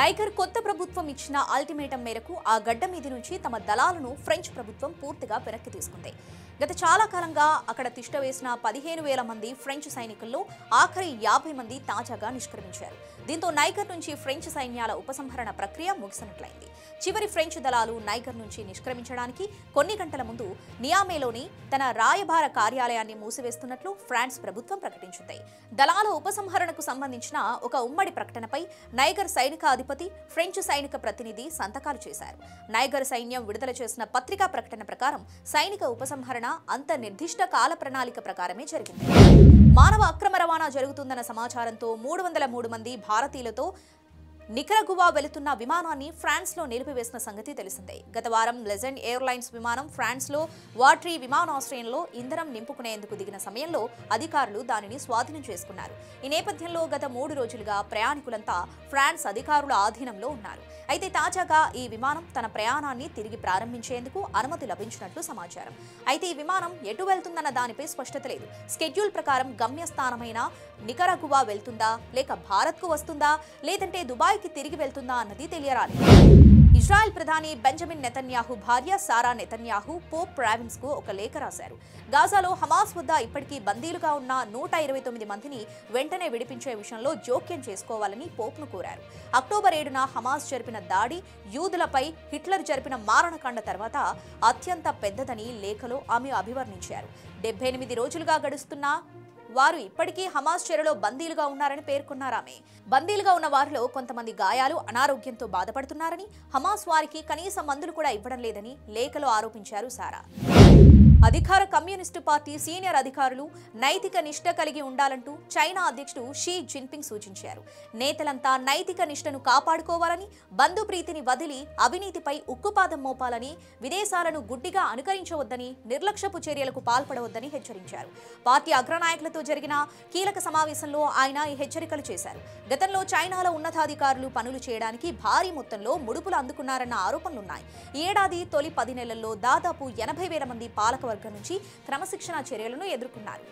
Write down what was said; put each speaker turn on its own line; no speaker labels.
Niger కొత్త ప్రభుత్వం ఇచ్చిన అల్టిమేటం మేరకు ఆ గడ్డ మీది నుంచి తమ దళాలను ఫ్రెంచ్ ప్రభుత్వం పూర్తిగా వెనక్కి తీసుకుంది. గత చాలా కాలంగా అక్కడ తిష్టవేసిన 15,000 మంది ఫ్రెంచ్ సైనికుల్లో ఆఖరి 50 మంది తాజాగా నిష్క్రమించారు. దీంతో నైగర్ నుంచి ఫ్రెంచ్ సైన్యాల ఉపసంహరణ ప్రక్రియ ముగిసినట్లయింది. చివరి ఫ్రెంచ్ దళాలు నైగర్ నుంచి నిష్క్రమించడానికి కొన్ని గంటల ముందు నియామేలోని తన రాయబార కార్యాలయాన్ని మూసివేస్తున్నట్లు ఫ్రాన్స్ ప్రభుత్వం ప్రకటించింది. దళాల ఉపసంహరణకు సంబంధించిన ఒక ఉమ్మడి ప్రకటనపై నైగర్ సైనికాధిపతి, ఫ్రెంచ్ సైనిక ప్రతినిధి సంతకాలు చేశారు. నైగర్ సైన్యం విడుదల చేసిన పత్రికా ప్రకటన ప్రకారం సైనిక ఉపసంహరణ అంత నిర్దిష్ట కాల ప్రణాళిక ప్రకారమే జరిగింది. మానవ అక్రమ రవాణా జరుగుతుందన్న సమాచారంతో 303 మంది భారతీయులతో నికరగువా వెళుతున్న విమానాన్ని ఫ్రాన్స్లో నిలిపివేసిన సంగతి తెలిసిందే. గత వారం లెజెండ్ ఎయిర్లైన్స్ విమానం ఫ్రాన్స్లో వాట్రీ విమానాశ్రయంలో ఇంధనం నింపుకునేందుకు దిగిన సమయంలో అధికారులు దానిని స్వాధీనం చేసుకున్నారు. ఈ నేపథ్యంలో గత 3 రోజులుగా ప్రయాణికులంతా ఫ్రాన్స్ అధికారుల ఆధీనంలో ఉన్నారు. అయితే తాజాగా ఈ విమానం తన ప్రయాణాన్ని తిరిగి ప్రారంభించేందుకు అనుమతి లభించినట్లు సమాచారం. అయితే ఈ విమానం ఎటు వెళ్తుందన్న దానిపై స్పష్టత లేదు. స్కెడ్యూల్ ప్రకారం గమ్యస్థానమైన నికరగువా వెళ్తుందా, లేక భారత్కు వస్తుందా, లేదంటే దుబాయ్కి తిరిగి వెళ్తుందా అన్నది తెలియరాలేదు. ఇజ్రాయెల్ ప్రధాని బెంజమిన్ నెతన్యాహు భార్య సారా నెతన్యాహు పోప్ ప్రావిన్స్కు ఒక లేఖ రాశారు. గాజాలో హమాస్ వద్ద ఇప్పటికీ బందీలుగా ఉన్న 129 మందిని వెంటనే విడిపించే విషయంలో జోక్యం చేసుకోవాలని పోప్ను కోరారు. అక్టోబర్ 7న హమాస్ జరిపిన దాడి యూదులపై హిట్లర్ జరిపిన మారణకాండ తర్వాత అత్యంత పెద్దదని లేఖలో ఆమె అభివర్ణించారు. 78 రోజులుగా గడుస్తున్నా వారు ఇప్పటికీ హమాస్ చెరలో బందీలుగా ఉన్నారని పేర్కొన్నారామె. బందీలుగా ఉన్న వారిలో కొంతమంది గాయాలు, అనారోగ్యంతో బాధపడుతున్నారని, హమాస్ వారికి కనీస మందులు కూడా ఇవ్వడం లేదని లేఖలో ఆరోపించారు సారా. అధికార కమ్యూనిస్టు పార్టీ సీనియర్ అధికారులు నైతిక నిష్ఠ కలిగి ఉండాలంటూ చైనా అధ్యక్షుడు షీ జిన్పింగ్ సూచించారు. నేతలంతా నైతిక నిష్ఠను కాపాడుకోవాలని, బంధుప్రీతిని వదిలి అవినీతిపై ఉక్కుపాదం మోపాలని, విదేశాలను గుడ్డిగా అనుకరించవద్దని, నిర్లక్ష్యపు చర్యలకు పాల్పడవద్దని హెచ్చరించారు. పార్టీ అగ్రనాయకులతో జరిగిన కీలక సమావేశంలో ఆయన ఈ హెచ్చరికలు చేశారు. గతంలో చైనాలో ఉన్నతాధికారులు పనులు చేయడానికి భారీ మొత్తంలో ముడుపులు అందుకున్నారన్న ఆరోపణలున్నాయి. ఈ ఏడాది తొలి 10 నెలల్లో దాదాపు 80,000 మంది పాలకవర్గం నుంచి క్రమశిక్షణా చర్యలను ఎదుర్కొన్నారు.